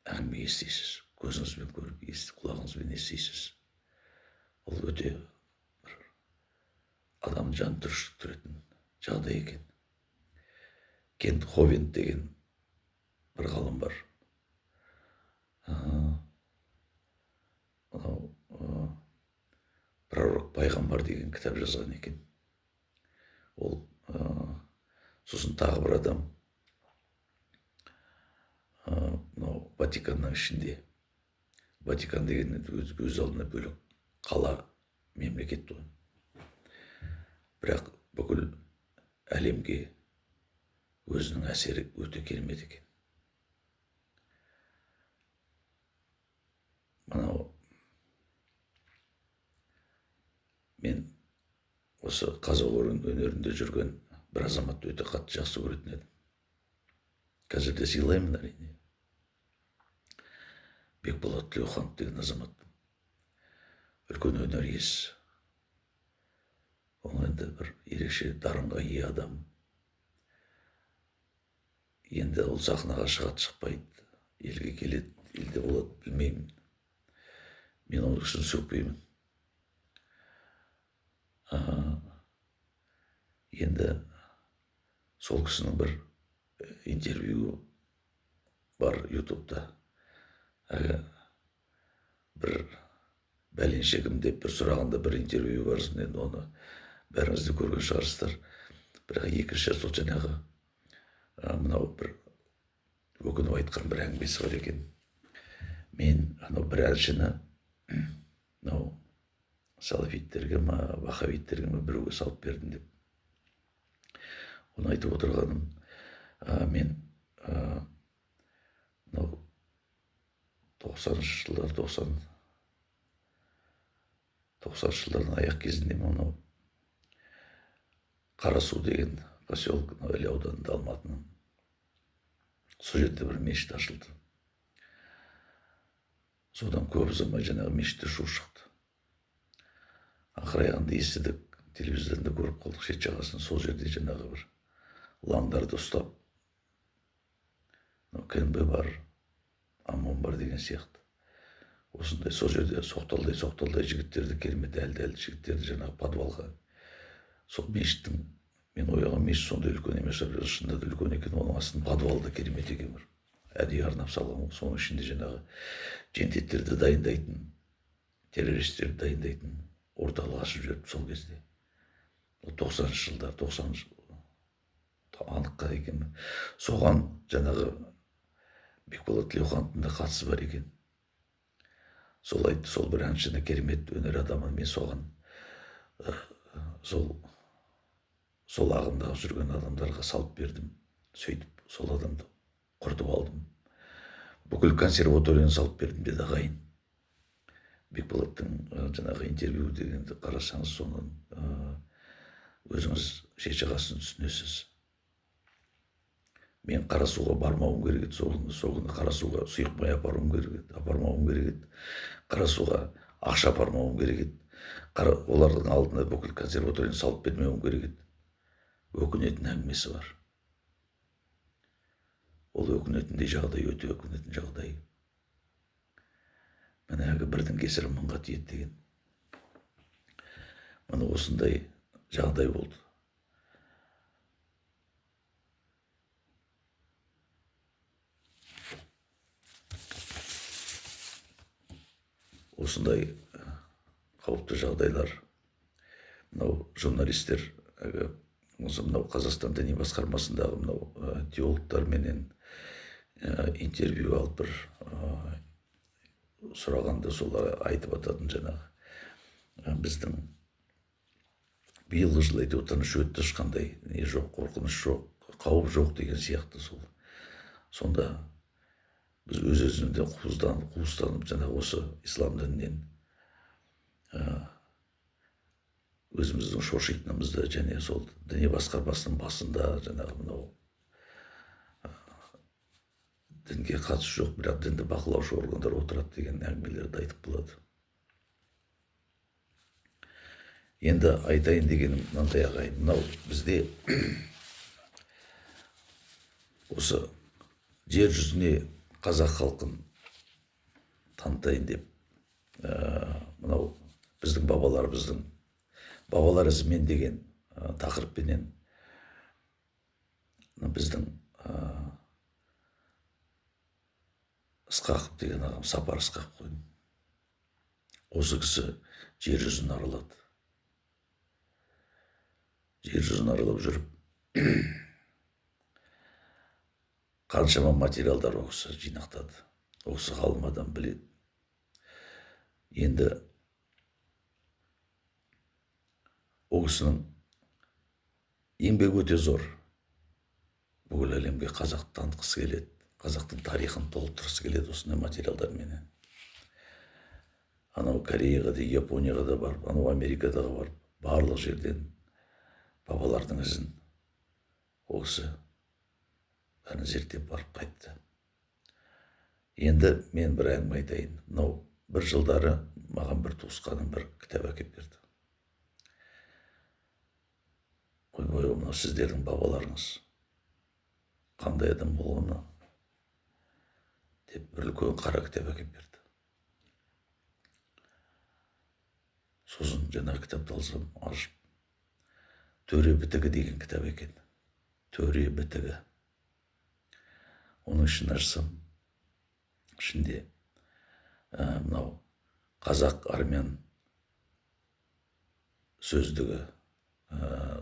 әңгіме естисіз. Көзіңізбен көріп, құлағыңызбен естисіз. Ол өте бір адам жан түршіктіретін жағдай екен. Кент Ховент деген бір ғалым бар. Пророк пайғамбар деген кітап жазған екен. Ол сосын тағы бір адам Ватиканның ішінде. Ватикан деген өз алдына бөлек қала, мемлекет той. Бірақ бүкіл әлемге өзінің әсері өте керемет екен. Мынау мен осы қазақ өнерінде жүрген бір азаматты өте қатты жақсы көретін едім. Қазір де сыйлаймын, әрине. Бекболат Тілеуханов деген азамат. Үлкен өнер иесі. Ол енді бір ерекше дарынға ие адам. Енді ол сахнаға шығады, шықпайды, елге келеді, елде болады, білмеймін. Мен ол кісіні сөкпеймін. Енді сол кісінің бір интервью бар ютубта. Бір бәленшегім деп бір сұрағанда бір интервью барсын, енді оны бәріңізді көрген шығарсыздар. Бірақ екінші сол жаңағы мынау бір өкініп айтқан бір әңгімесі бар екен. мен анау бір әншіні мынау салафиттерге ма вахабиттерге ма біреуге салып бердім деп. Оны айтып отырғаным, мен мынау 90-шы жылдар 90-шы жылдардың аяқ кезінде мынау Қарасу деген поселок Іле ауданында Алматының. Сол жерде бір мешіт ашылды. Содан көп ұзамай жаңағы мешітте шу шықты. Ақыр аяғында естідік, телевизорда көріп қалдық, шет жағасын сол жерде жаңағы бір лаңдарды ұстап, КНБ бар, ОМОН бар деген сияқты. Осындай сол жерде соқталдай жігіттерді, керемет әлді жігіттерді жаңағы подвалға, сол мешіттің, мен ойлаған мешіт сондай үлкен емес, шынында да үлкен екен, оның астын подвалда керемет екен бір. Әдейі арнап салған, соның ішінде жаңағы жентеттерді дайындайтын, террористерді дайындайтын орталық ашып жүріп сол кезде. 90-шы жылдар, 90 аныққа екен. Соған жаңағы Бекболат Тілеухановтың да қатысы бар екен. Сол айтты, сол бір әншіні, керемет өнер адамы, мен соған сол ағымдағы жүрген адамдарға салып бердім. Сөйтіп, сол адамды құртып алдым. Бүкіл консерваторияны салып бердім деді ағайын. Бекболаттың жаңағы интервью дегенді қарасаңыз, соның өзіңіз шет жағасын түсінесіз. Мен Қарасуға бармауым керек еді, сол күні Қарасуға сұйық май апармауым керек еді. Қарасуға ақша апармауым керек еді. Олардың алдында бүкіл консерваторияны салып бермеуім керек еді. Өкінетін әңгімесі бар. Ол өкінетіндей жағдай, өте өкінетін жағдай. Міне әлгі бірдің кесірі мыңға тиеді деген. Міне осындай жағдай болды. Осындай қауіпті жағдайлар. Мынау журналистер, мынау Қазақстан діни басқармасындағы мынау теологтар менен интервью алып бір сұрағанда солар айтып ататын жаңағы. Біздің биылғы жыл әйтеуір тыныш өтті, ешқандай не жоқ, қорқыныш жоқ, қауіп жоқ деген сияқты сол. Сонда біз өз-өзімізден қуыстанып жаңағы осы ислам дінінен өзіміздің шошитынымызды және сол діни басқармасының басында жаңағы мынау дінге қатысы жоқ, бірақ дінді бақылаушы органдар отырады деген әңгімелерді айтып болады. Енді айтайын дегенім мынандай ағайын, мынау бізде осы жер жүзіне қазақ халқын танытайын деп, мынау біздің бабалар ізімен деген тақырыппенен біздің Ысқақов деген ағам, Сапар Ысқақов қой. Осы кісі жер жүзін аралады. Жер жүзін аралап жүріп, қаншама материалдар ол кісі жинақтады. Ол кісі ғалым адам, біледі. Енді ол кісінің еңбегі өте зор. Бүкіл әлемге қазақты танытқысы келеді. Қазақтың тарихын толықтырғысы келеді осындай материалдарменен. Анау Кореяға да, Японияға да барып, анау Америкадағы барып, барлық жерден бабалардың ізін ол кісі бәрін зерттеп барып қайтты. Енді мен бір әңгіме айтайын. Мынау бір жылдары маған бір туысқаным бір кітап әкеп берді. Ойбай, мынау сіздердің бабаларыңыз қандай адам болғаны деп бір үлкен қара кітап әкеп берді. Сосын жаңағы кітапты алсам, ашып, Төре бітігі деген кітап екен. Төре бітігі. Оның ішін ашсам, ішінде мынау қазақ армян сөздігі,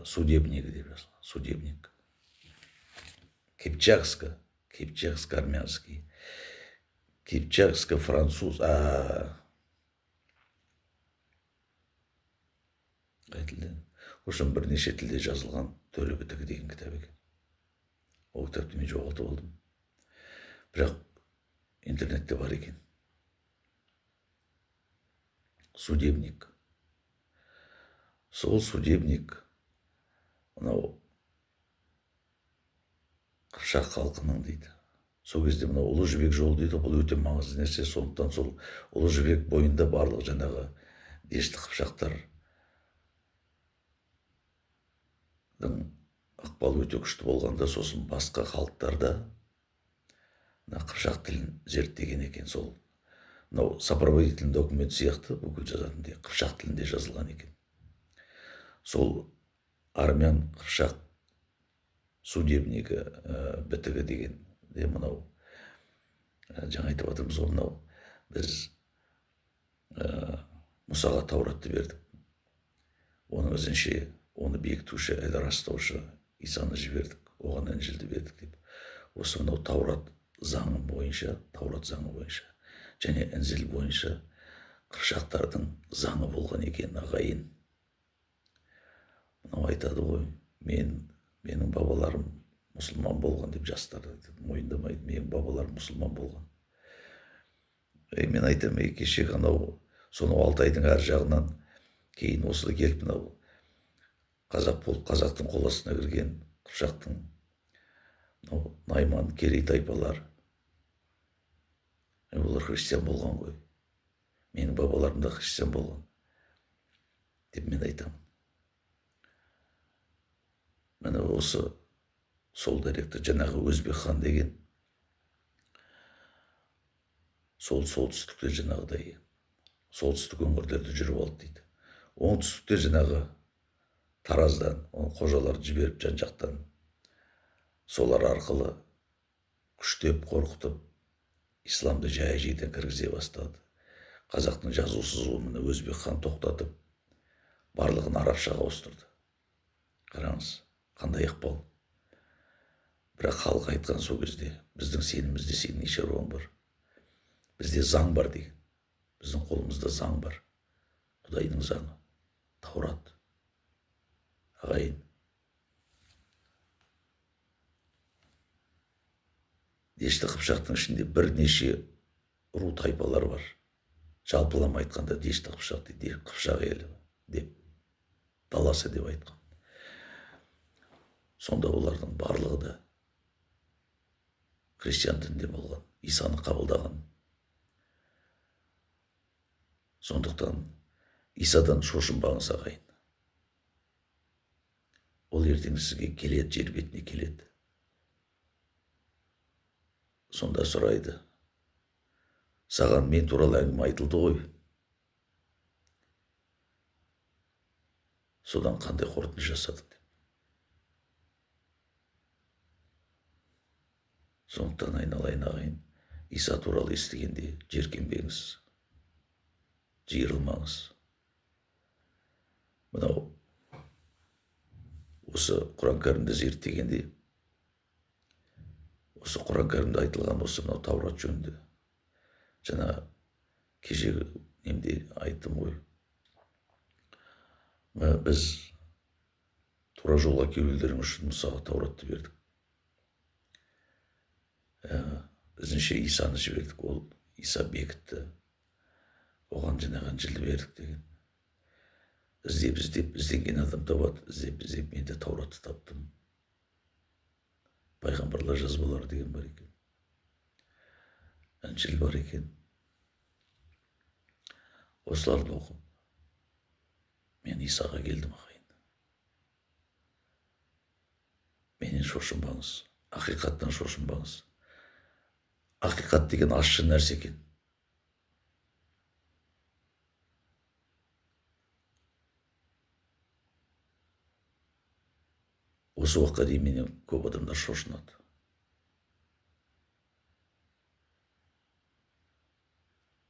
судебнигі деп жазылған. Судебник. Кипчакско-армянский. Кипчакский француз. Қай тілде? Ошон бірнеше тілде жазылған Төле бітігі деген кітап екен. Ол кітапты мен жоғалтып алдым. Бірақ интернетте бар екен. Судебник. Сол судебник мынау Қыпшақ халқының дейді. Сол кезде мынау Ұлы Жібек жолы дейді, бұл өте маңызды нәрсе. Сондықтан сол Ұлы Жібек бойында барлық жаңағы дешті қыпшақтардың ықпалы өте күшті болғанда, сосын басқа халықтарда қыпшақ тілін зерттеген екен. Сол мынау сопроводительный документ сияқты бүкіл жазатындай қыпшақ тілінде жазылған екен. Сол армян қыпшақ судебнигі бітігі деген мынау жаңа айтып отырмыз ғой, мынау біз Мұсаға Тауратты бердік. Оның ізінше оны бекітуші, әлі растаушы Исаны жібердік, оған Інжілді бердік деп. Осы мынау Таурат заңы бойынша және Інжіл бойынша қыпшақтардың заңы болған екен, ағайын. Мынау айтады ғой, менің бабаларым мұсылман болған деп жастар мойындамайды. Менің бабаларым мұсылман болған. Мен айтам, кеше анау сонау Алтайдың әр жағынан кейін осылы келіп мынау қазақ болып қазақтың қол астына кірген қыпшақтың Найман, Керей тайпалар, олар христиан болған ғой. Менің бабаларым да христиан болған деп мен айтамын. Міне осы сол деректі жаңағы Өзбек хан деген сол солтүстікте жаңағыдай солтүстік өңірлерді жүріп алды дейді. Оңтүстікте жаңағы Тараздан қожаларды жіберіп жан-жақтан солар арқылы күштеп, қорқытып, исламды жай-жайдан кіргізе бастады. Қазақтың жазу сызуын Өзбек хан тоқтатып, барлығын арабшаға ауыстырды. Қараңыз, қандай ықпал. Бірақ халық айтқан сол кезде, біздің сенімізде сенің не шаруаң бар? Бізде заң бар деген. Біздің қолымызда заң бар. Құдайдың заңы, Таурат. Ағайын. Дешті қыпшақтың ішінде бірнеше ру тайпалар бар. Жалпылама айтқанда дешті қыпшақ дейді, қыпшақ елі деп, даласы деп айтқан. Сонда олардың барлығы да христиан дінінде болған, Исаны қабылдаған. Сондықтан Исадан шошынбаңыз, ағайын. Ол ертең сізге келеді, жер бетіне келеді. Сонда сұрайды, саған мен туралы әңгіме айтылды ғой. Содан қандай қорытынды жасадың деп. Сондықтан айналайын, ағайын, Иса туралы естігенде жеркенбеңіз, жиырылмаңыз. Мынау осы Құран кәрімді зерттегенде, осы Құран кәрімде айтылған осы мынау Таурат жөнінде, жаңа кешегі немде айттым ғой, біз тура жолға келулерің үшін Мұсаға Тауратты бердік. Ізінше Исаны жібердік, ол Иса бекітті, оған жаңағы Інжілді бердік деген. Іздеп ізденген адам табады, іздеп мен де Тауратты таптым. Пайғамбарлар жазбалары деген бар екен. Інжіл бар екен. Осыларды оқып, мен Исаға келдім, ағайын. Менен шошынбаңыз, ақиқаттан шошынбаңыз. Ақиқат деген ащы нәрсе екен. Осы уақытқа дейін менен көп адамдар шошынады.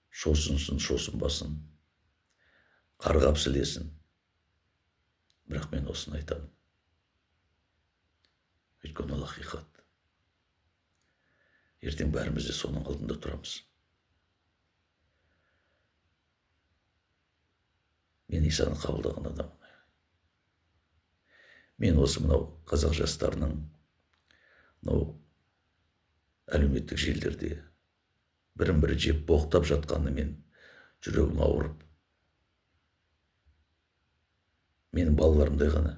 Шошынсын, шошынбасын, қарғап сілесін. Бірақ мен осыны айтамын. Өйткені ол ақиқат. Ертең бәріміз де соның алдында тұрамыз. мен Исаны қабылдаған адаммын. Мен осы мынау қазақ жастарының мынау әлеуметтік желілерде бірін бірі жеп боқтап жатқанына мен жүрегім ауырып, менің балаларымдай ғана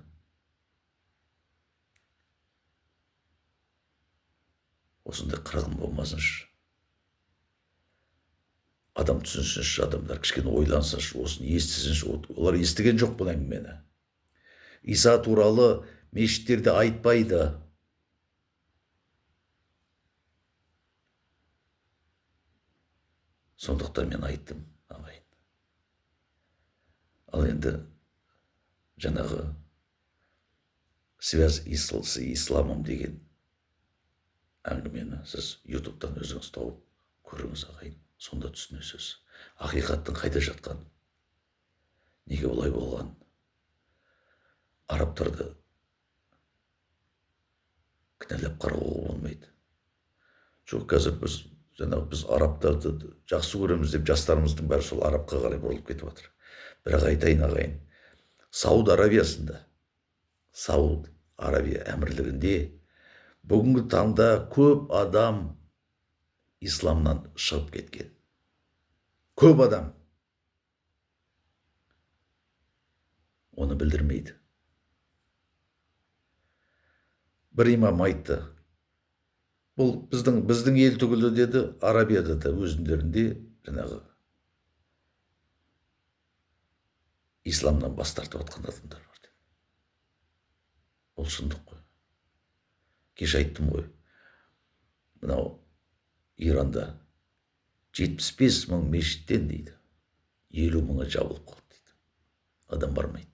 осындай қырғын болмасыншы. Адам түсінсінші, адамдар кішкене ойлансыншы, осыны естісінші. Олар естіген жоқ бұл әңгімені. Иса туралы мешіттерде айтпайды. Сондықтан мен айттым, ағайын. Ал енді жаңағы связь с исламом деген әңгімені сіз ютубтан өзіңіз тауып көріңіз, ағайын. Сонда түсінесіз. Ақиқаттың қайда жатқан? Неге олай болған? Арабтарды кінәлап қарауға болмайды. Жоқ, қазір біз арабтарды жақсы көреміз деп жастарымыздың бәрі сол арабқа қарай бұрылып кетіп жатыр. Бірақ айтайын, ағайын, Сауд Арабиясында, Сауд Арабия әмірлігінде бүгінгі таңда көп адам исламнан шығып кеткен. Көп адам. Оны білдірмейді. Бір имам айтты, бұл біздің ел түгілі деді, Арабияда да өзіндерінде жаңағы исламнан бас тартып жатқан адамдар бар. Ол шындық қой. Кеше айттым ғой, мынау Иранда 75 мың мешіттен дейді, 50 мыңы жабылып қалды дейді. Адам бармайды.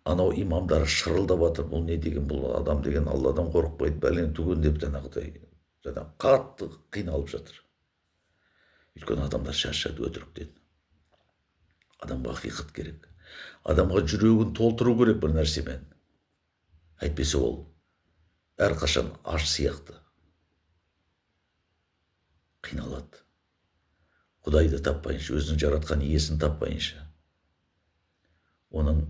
Анау имамдар шырылдап жатыр, бұл не деген, бұл адам деген Алладан қорықпайды, бәлен түген деп жаңағы қатты қиналып жатыр. Өйткені адамдар шаршады өтіріктен. Адамға ақиқат керек. Адамға жүрегін толтыру керек бір нәрсемен. Әйтпесе ол әрқашан аш сияқты қиналады. Құдайды таппайынша, өзінің жаратқан иесін таппайынша, оның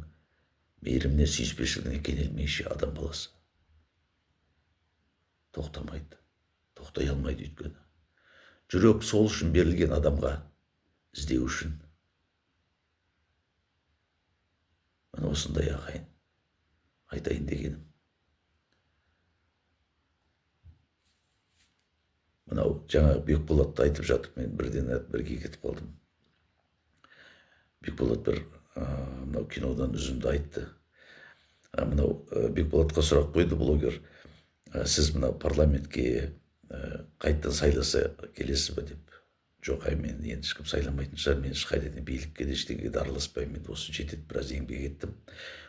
мейіріміне, сүйіспеншілігіне кенелмейінше адам баласы тоқтамайды, тоқтай алмайды. Өйткені жүрек сол үшін берілген адамға, іздеу үшін. Міне осындай, ағайын, айтайын дегенім. Мынау жаңағы Бекболатты айтып жатып, мен бірден бірге кетіп қалдым. Бекболат бір мынау кинодан үзінді айтты. Мынау Бекболатқа сұрақ қойды блогер, сіз мынау парламентке қайттан сайласа келесіз бе деп. Жоқ, мен енді ешкім сайламайтын шығар, мен ешқайда билікке де ештеңеге де араласпаймын. Мен осы жетеді, біраз еңбек еттім.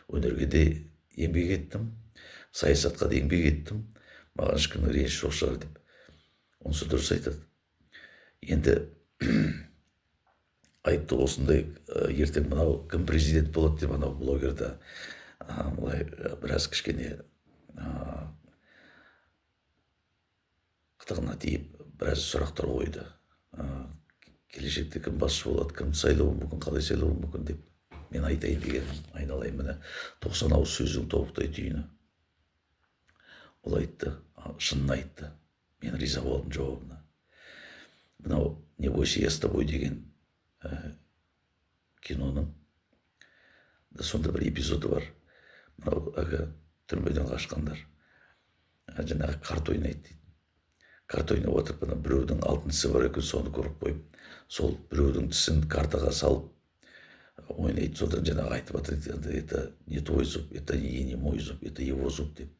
Өнерге де еңбек еттім, саясатқа да еңбек еттім. Маған ешкімнің реніші жоқ шығар деп. Онысы дұрыс айтады. Енді айтты осындай, ертең мынау кім президент болады деп, анау блогерда былай біраз кішкене қытығына тиіп біраз сұрақтар қойды. Келешекте кім басшы болады, кімді сайлауы мүмкін, қалай сайлауы мүмкін деп. Мен айтайын дегенім, айналайын, міне 90 ауыз сөздің тобықтай түйіні. Ол айтты, шынын айтты. Мен риза болдым жауабына. Мынау «Не бойся, я с тобой» деген киноның да сонда бір эпизоды бар. Мынау түрмеден қашқандар жаңағы карта ойнайды дейді. Карта ойнап отырып, біреудің алтын тісі бар екен, соны көріп қойып, сол біреудің тісін картаға салып ойнайды. Содан жаңағы айтып жатыр, это не твой зуб, это не мой зуб, это его зуб деп.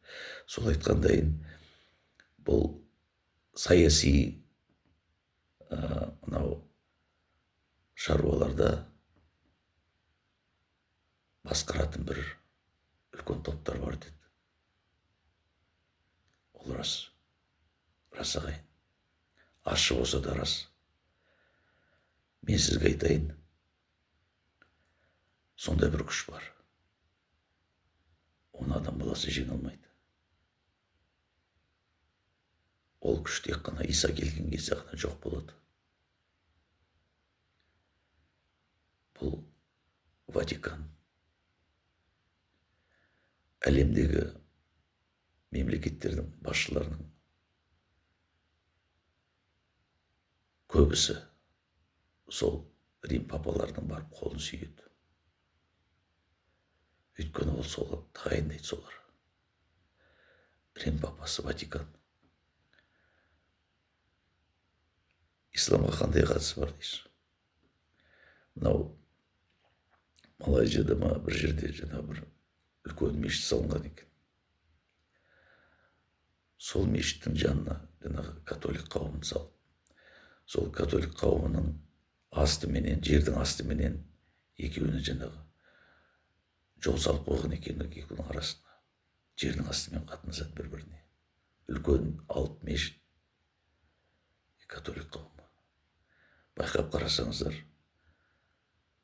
Сол айтқандайын, бұл саяси мынау шаруаларда басқаратын бір үлкен топтар бар деді. Ол рас. Рас, ағайын. Ащы болса да рас. Мен сізге айтайын, сондай бір күш бар. Оны адам баласы жеңе алмайды. Ол күш тек қана Иса келген кезде ғана жоқ болады. Бұл Ватикан. Әлемдегі мемлекеттердің басшыларының көбісі сол Рим папаларының барып қолын сүйеді. Өйткені ол сол тағайындайды солар. Рим папасы Ватикан. Исламға қандай қатысы бар дейсіз? Мынау Малайзияда ма бір жерде бір үлкен мешіт салынған екен. Сол мешіттің жанына католик қауымын салып, сол католик қауымының астыменен, жердің астыменен екеуіне жол салып қойған екен, екеуінің арасына. Жердің астымен қатынасады бір-біріне. Үлкен алып мешіт, католик қауымы. Байқап қарасаңыздар,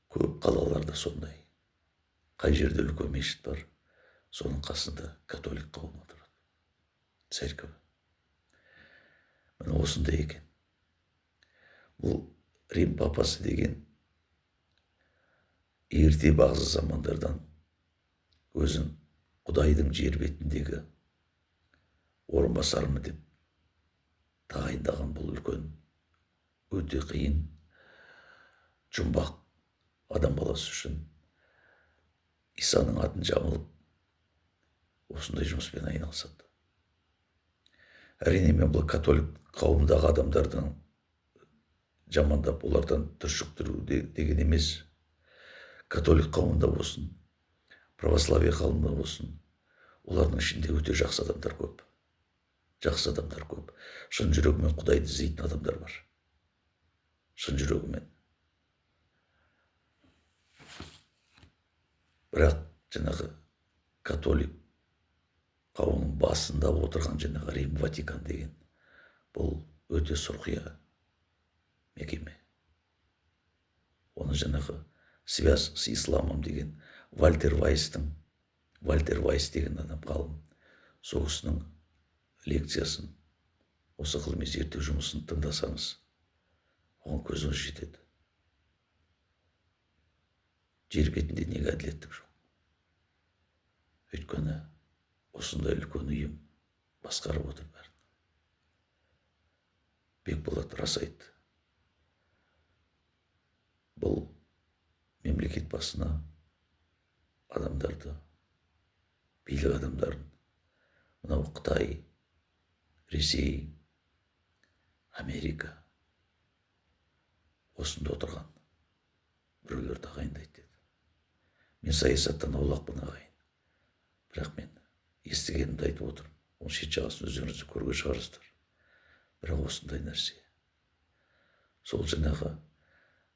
көп қалаларда сондай. Қай жерде үлкен мешіт бар, соның қасында католик қауымы тұрады. Церковь. Міне осындай екен. Бұл Рим папасы деген ерте бағзы замандардан өзін Құдайдың жер бетіндегі орынбасарымын деп тағайындаған бұл үлкен, өте қиын, жұмбақ адам баласы үшін Исаның атын жамылып, осындай жұмыспен айналысады. Әрине мен бұл католик қауымдағы адамдардың жамандап, олардан түршіктіру деген емес. Католик қауымында болсын, православие қауымында болсын, олардың ішінде өте жақсы адамдар көп. Жақсы адамдар көп. Шын жүрегімен Құдайды іздейтін адамдар бар. Шын жүрегімен. Бірақ католик қауымның басында отырған Рим Ватикан деген бұл өте сұрқия мекеме. Оны связь с исламом деген Вальтер Вайс деген адам ғалым, сол кісінің лекциясын, осы ғылыми зерттеу жұмысын тыңдасаңыз, оған көзіңіз жетеді. Жер бетінде неге әділеттік жоқ? Өйткені осындай үлкен ұйым басқарып отыр бәрін. Бекболат рас айтты. Бұл мемлекет басына адамдарды, билік адамдарын, мынау Қытай, Ресей, Америка осында отырған біреулер тағайындайды деді. Мен саясаттан аулақпын ағайын. Бірақ мен естігенімді айтып отырмын. Оның шет жағасын өздеріңізді көрге шығарыздар. Бірақ осындай нәрсе. Сол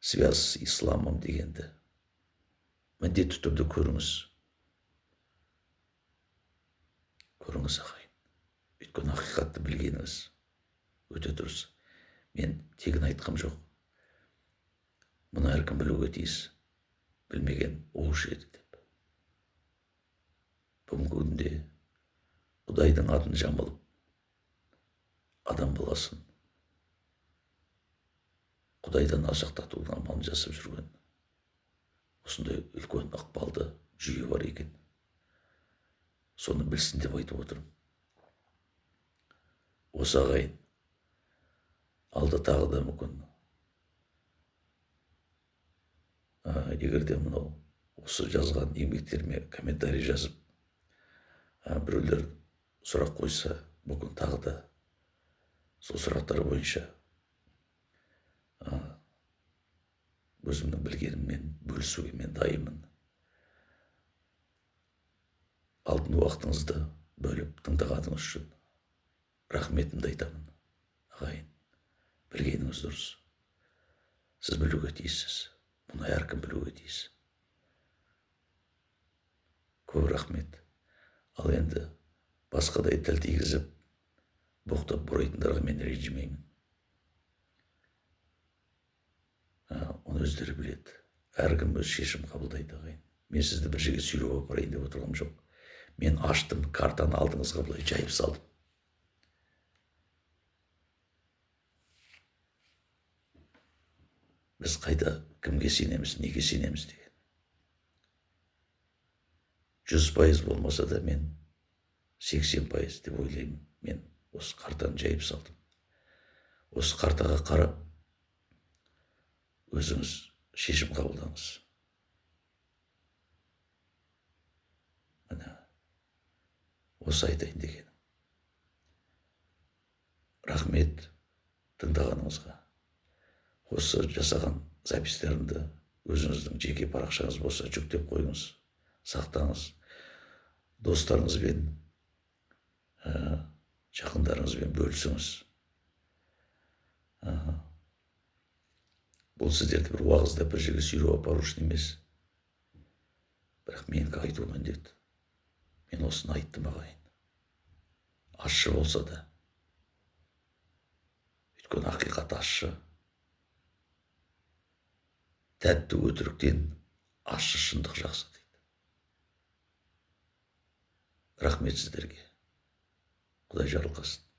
связь с исламом дегенді міндетті түрде көріңіз. Көріңіз ағайын. Өйткені ақиқатты білгеніңіз өте дұрыс. Мен тегін айтқам жоқ. Мұны әркім білуге тиіс. Білмеген оғыш еді деп. Бүгінгі күнде Құдайдың атын жамылып, адам баласын Құдайдан алшақтатудың амалын жасап жүрген осындай үлкен ықпалды жүйе бар екен. Соны білсін деп айтып отырмын. Осы ағайын алда тағы да мүмкін. Егер де мынау осы жазған еңбектеріме комментарий жазып, біреулер сұрақ қойса, мүмкін тағы да сол сұрақтар бойынша өзімнің білгеніммен бөлісуге мен дайынмын. Алтын уақытыңызды бөліп тыңдағаныңыз үшін рахметімді айтамын. Ағайын, білгеніңіз дұрыс. Сіз білуге тиіссіз. Мұны әркім білуге тиіс. Көп рахмет. Ал енді басқадай тіл тигізіп, боқтап бұрайтындарға мен ренжімеймін. Оны өздері біледі. Әркім өз шешім қабылдайды ағайын. Мен сізді бір жерге сүйреп апарайын деп отырғам жоқ. Мен аштым, картаны алдыңызға былай жайып салдым. Біз қайда кімге сенеміз, неге сенеміз деген. 100% болмаса да мен 80% деп ойлаймын. Мен осы картаны жайып салдым. Осы картаға қарап, өзіңіз шешім қабылдаңыз. Міне, осы айтайын дегенім. Рахмет тыңдағаныңызға. Осы жасаған запистерімді өзіңіздің жеке парақшаңыз болса жүктеп қойыңыз, сақтаңыз. Достарыңызбен, жақындарыңызбен бөлісіңіз. Бұл сіздерді бір уағызда бір жерге сүйреп апару үшін емес. Бірақ менікі айту міндет. Мен осыны айттым ағайын. Ащы болса да. Өйткені ақиқат ащы. Тәтті өтіріктен ащы шындық жақсы дейді. Рахмет сіздерге. Құдай жарылқасын.